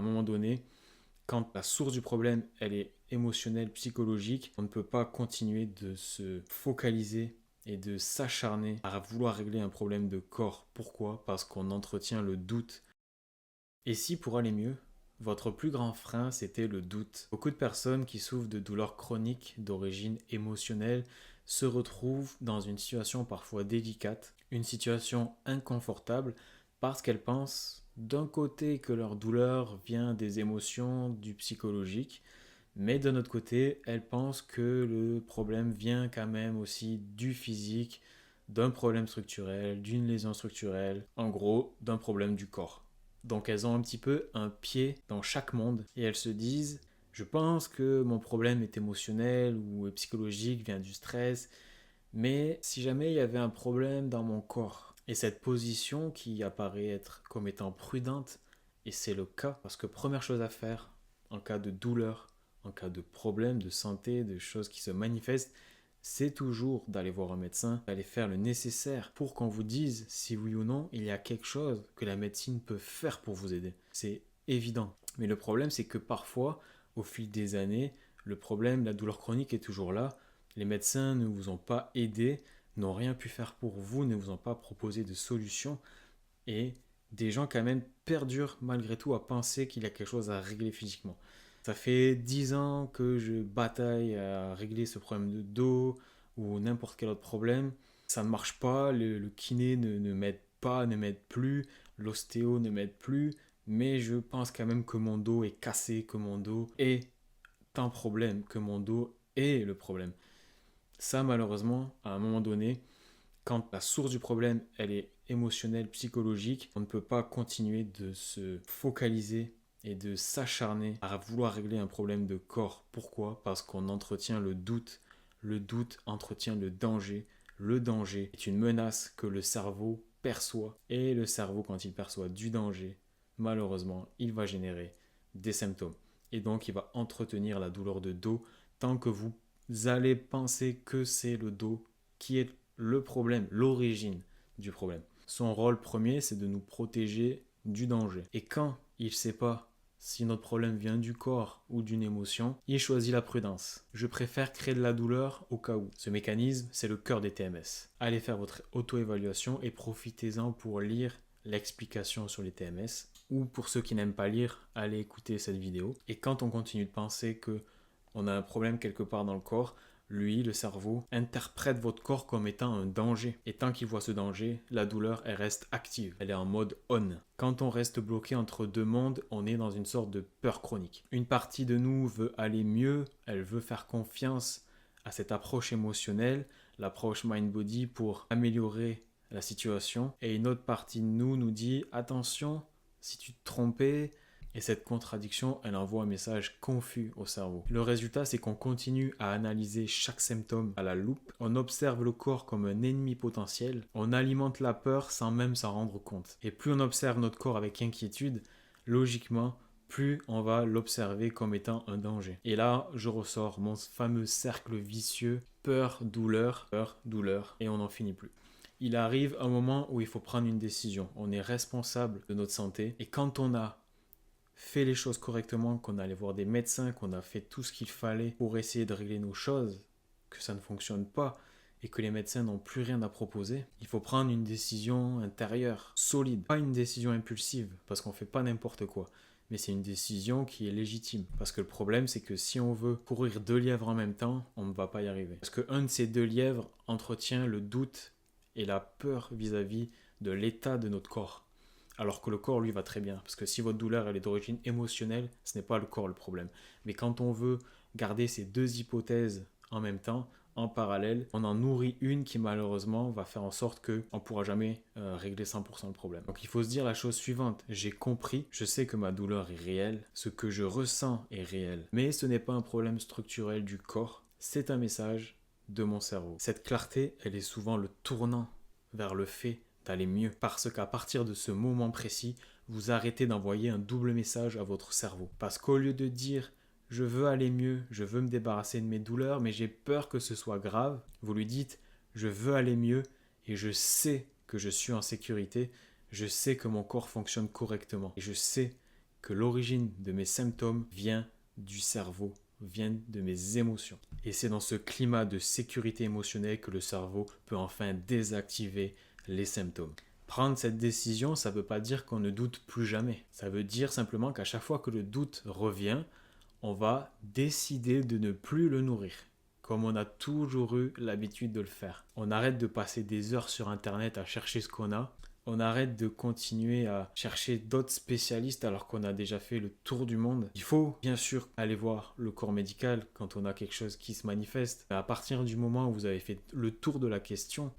moment donné, quand la source du problème, elle est émotionnelle, psychologique, on ne peut pas continuer de se focaliser et de s'acharner à vouloir régler un problème de corps. Pourquoi? Parce qu'on entretient le doute. Et si pour aller mieux, votre plus grand frein, c'était le doute. Beaucoup de personnes qui souffrent de douleurs chroniques d'origine émotionnelle se retrouvent dans une situation parfois délicate, une situation inconfortable, parce qu'elles pensent d'un côté que leur douleur vient des émotions, du psychologique, mais d'un autre côté, elles pensent que le problème vient quand même aussi du physique, d'un problème structurel, d'une lésion structurelle, en gros, d'un problème du corps. Donc elles ont un petit peu un pied dans chaque monde et elles se disent, je pense que mon problème est émotionnel ou est psychologique, vient du stress, mais si jamais il y avait un problème dans mon corps, et cette position qui apparaît être comme étant prudente, et c'est le cas, parce que première chose à faire en cas de douleur, en cas de problème de santé, de choses qui se manifestent, c'est toujours d'aller voir un médecin, d'aller faire le nécessaire pour qu'on vous dise si oui ou non il y a quelque chose que la médecine peut faire pour vous aider. C'est évident. Mais le problème, c'est que parfois, au fil des années, le problème, la douleur chronique est toujours là. Les médecins ne vous ont pas aidé, n'ont rien pu faire pour vous, ne vous ont pas proposé de solution. Et des gens quand même perdurent malgré tout à penser qu'il y a quelque chose à régler physiquement. Ça fait 10 ans que je bataille à régler ce problème de dos ou n'importe quel autre problème. Ça ne marche pas, le kiné ne m'aide pas, ne m'aide plus, l'ostéo ne m'aide plus, mais je pense quand même que mon dos est cassé, que mon dos est un problème, que mon dos est le problème. Ça, malheureusement, à un moment donné, quand la source du problème, elle est émotionnelle, psychologique, on ne peut pas continuer de se focaliser et de s'acharner à vouloir régler un problème de corps. Pourquoi? Parce qu'on entretient le doute. Le doute entretient le danger. Le danger est une menace que le cerveau perçoit. Et le cerveau, quand il perçoit du danger, malheureusement, il va générer des symptômes. Et donc, il va entretenir la douleur de dos tant que vous allez penser que c'est le dos qui est le problème, l'origine du problème. Son rôle premier, c'est de nous protéger du danger. Et quand il ne sait pas si notre problème vient du corps ou d'une émotion, il choisit la prudence. Je préfère créer de la douleur au cas où. Ce mécanisme, c'est le cœur des TMS. Allez faire votre auto-évaluation et profitez-en pour lire l'explication sur les TMS. Ou pour ceux qui n'aiment pas lire, allez écouter cette vidéo. Et quand on continue de penser que on a un problème quelque part dans le corps, lui, le cerveau, interprète votre corps comme étant un danger. Et tant qu'il voit ce danger, la douleur, elle reste active. Elle est en mode on. Quand on reste bloqué entre deux mondes, on est dans une sorte de peur chronique. Une partie de nous veut aller mieux, elle veut faire confiance à cette approche émotionnelle, l'approche mind-body pour améliorer la situation. Et une autre partie de nous nous dit attention, si tu te trompais, et cette contradiction, elle envoie un message confus au cerveau. Le résultat, c'est qu'on continue à analyser chaque symptôme à la loupe. On observe le corps comme un ennemi potentiel. On alimente la peur sans même s'en rendre compte. Et plus on observe notre corps avec inquiétude, logiquement, plus on va l'observer comme étant un danger. Et là, je ressors mon fameux cercle vicieux, peur, douleur, et on n'en finit plus. Il arrive un moment où il faut prendre une décision. On est responsable de notre santé. Et quand on a fait les choses correctement, qu'on allait voir des médecins, qu'on a fait tout ce qu'il fallait pour essayer de régler nos choses, que ça ne fonctionne pas et que les médecins n'ont plus rien à proposer, il faut prendre une décision intérieure, solide. Pas une décision impulsive, parce qu'on ne fait pas n'importe quoi, mais c'est une décision qui est légitime. Parce que le problème, c'est que si on veut courir deux lièvres en même temps, on ne va pas y arriver. Parce qu'un de ces deux lièvres entretient le doute et la peur vis-à-vis de l'état de notre corps. Alors que le corps, lui, va très bien. Parce que si votre douleur, elle est d'origine émotionnelle, ce n'est pas le corps le problème. Mais quand on veut garder ces deux hypothèses en même temps, en parallèle, on en nourrit une qui malheureusement va faire en sorte qu'on ne pourra jamais régler 100% le problème. Donc il faut se dire la chose suivante. J'ai compris, je sais que ma douleur est réelle, ce que je ressens est réel. Mais ce n'est pas un problème structurel du corps, c'est un message de mon cerveau. Cette clarté, elle est souvent le tournant vers le fait d'aller mieux. Parce qu'à partir de ce moment précis, vous arrêtez d'envoyer un double message à votre cerveau. Parce qu'au lieu de dire je veux aller mieux, je veux me débarrasser de mes douleurs, mais j'ai peur que ce soit grave, vous lui dites je veux aller mieux et je sais que je suis en sécurité, je sais que mon corps fonctionne correctement et je sais que l'origine de mes symptômes vient du cerveau, vient de mes émotions. Et c'est dans ce climat de sécurité émotionnelle que le cerveau peut enfin désactiver les symptômes. Prendre cette décision, ça ne veut pas dire qu'on ne doute plus jamais. Ça veut dire simplement qu'à chaque fois que le doute revient, on va décider de ne plus le nourrir, comme on a toujours eu l'habitude de le faire. On arrête de passer des heures sur Internet à chercher ce qu'on a. On arrête de continuer à chercher d'autres spécialistes alors qu'on a déjà fait le tour du monde. Il faut bien sûr aller voir le corps médical quand on a quelque chose qui se manifeste. À partir du moment où vous avez fait le tour de la question,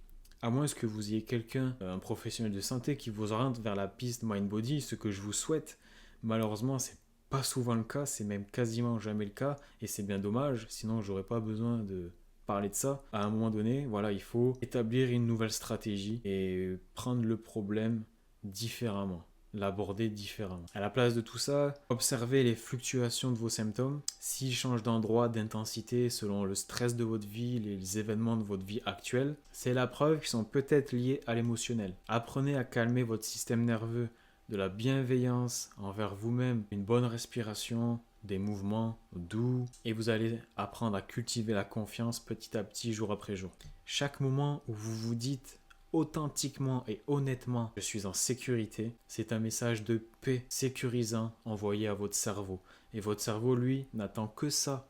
à moins que vous ayez quelqu'un, un professionnel de santé qui vous oriente vers la piste mind-body, ce que je vous souhaite, malheureusement c'est pas souvent le cas, c'est même quasiment jamais le cas et c'est bien dommage, sinon j'aurais pas besoin de parler de ça. À un moment donné, voilà, il faut établir une nouvelle stratégie et prendre le problème différemment, l'aborder différemment. À la place de tout ça, observez les fluctuations de vos symptômes. S'ils changent d'endroit, d'intensité selon le stress de votre vie, les événements de votre vie actuelle, c'est la preuve qu'ils sont peut-être liés à l'émotionnel. Apprenez à calmer votre système nerveux, de la bienveillance envers vous-même, une bonne respiration, des mouvements doux et vous allez apprendre à cultiver la confiance petit à petit, jour après jour. Chaque moment où vous vous dites authentiquement et honnêtement je suis en sécurité, c'est un message de paix sécurisant envoyé à votre cerveau. Et votre cerveau, lui, n'attend que ça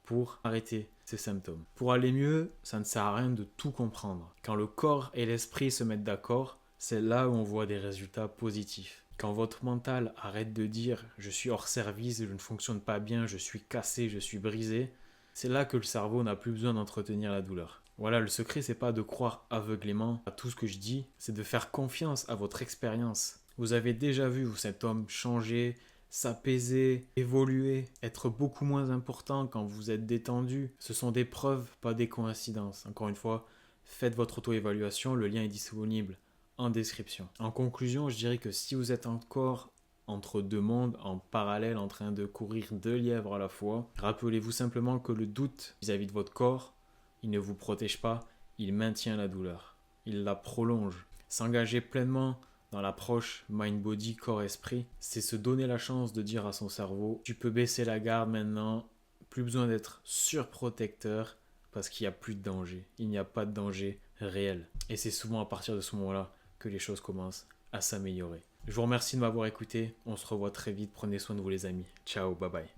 pour arrêter ces symptômes. Pour aller mieux, ça ne sert à rien de tout comprendre. Quand le corps et l'esprit se mettent d'accord, c'est là où on voit des résultats positifs. Quand votre mental arrête de dire « je suis hors service, je ne fonctionne pas bien, je suis cassé, je suis brisé », c'est là que le cerveau n'a plus besoin d'entretenir la douleur. Voilà, le secret, c'est pas de croire aveuglément à tout ce que je dis, c'est de faire confiance à votre expérience. Vous avez déjà vu vos symptômes changer, s'apaiser, évoluer, être beaucoup moins important quand vous êtes détendu. Ce sont des preuves, pas des coïncidences. Encore une fois, faites votre auto-évaluation, le lien est disponible en description. En conclusion, je dirais que si vous êtes encore entre deux mondes, en parallèle, en train de courir deux lièvres à la fois, rappelez-vous simplement que le doute vis-à-vis de votre corps, il ne vous protège pas, il maintient la douleur, il la prolonge. S'engager pleinement dans l'approche mind-body, corps-esprit, c'est se donner la chance de dire à son cerveau, tu peux baisser la garde maintenant, plus besoin d'être surprotecteur parce qu'il n'y a plus de danger, il n'y a pas de danger réel. Et c'est souvent à partir de ce moment-là que les choses commencent à s'améliorer. Je vous remercie de m'avoir écouté. On se revoit très vite. Prenez soin de vous les amis. Ciao, bye bye.